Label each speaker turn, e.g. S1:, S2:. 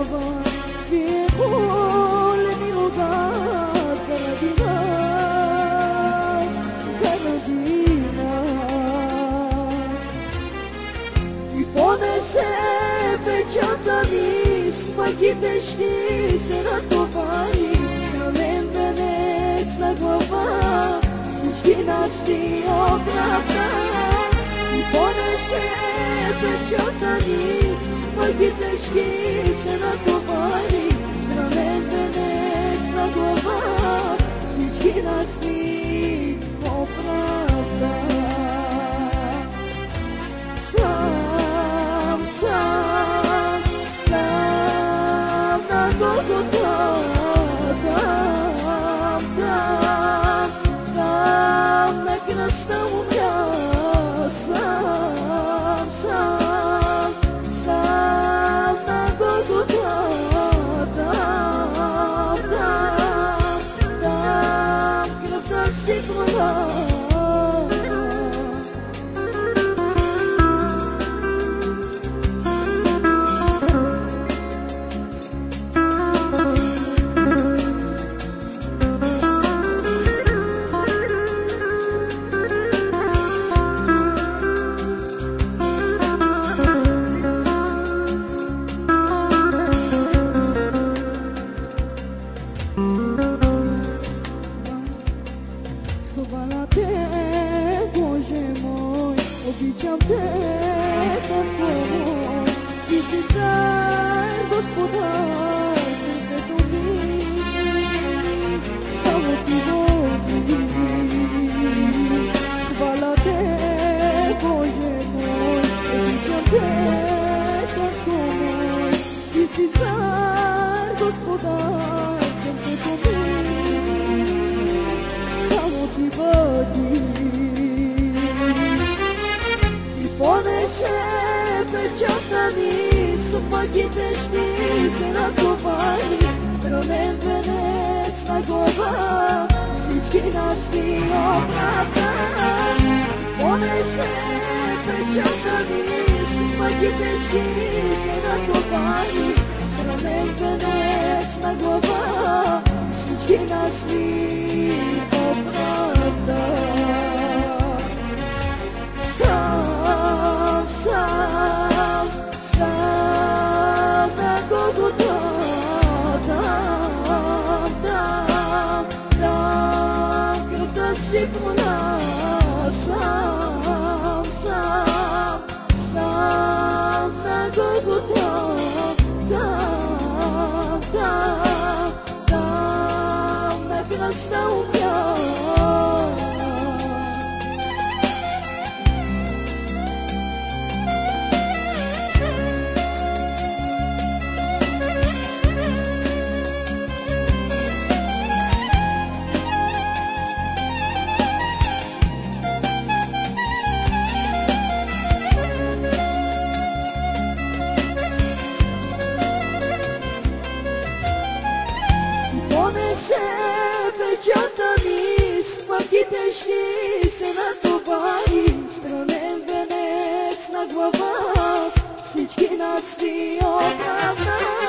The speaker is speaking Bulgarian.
S1: глава, вие болени луга заради нас, заради нас. Ти понесе печата ни, с мъките ще се натовари, странен венец на глава, всички нас ти оправда. Ти понесе печата ни, с мъките ще се натовари, странен венец на глава, всички нас ти оправда. Сам, сам, сам на Голгота, там на кръста умря. Сам, сам, сам на Голгота, там кръвта си пролива. Хваля те, Боже мой, обичам те, Татко мой, ти си цар, Господар, сърцето ми, само ти води. Хваля те, Боже мой, обичам те, Татко мой, ти си цар, Господар, сърцето ми, само ти води. Ти понесе печата ни, с мъките ще се натовари, странен венец на глава, всички нас ти оправда. Понесе печата ни, с мъките ще се натовари, странен венец на глава, всички нас ти оправда. Сам, сам, сам на Голгота, там кръвта си проля. Сам, сам, сам на Голгота, там на кръста умря. Понесе печата ни, с мъките ще се натовари, странен венец на глава, всички нас ти оправда.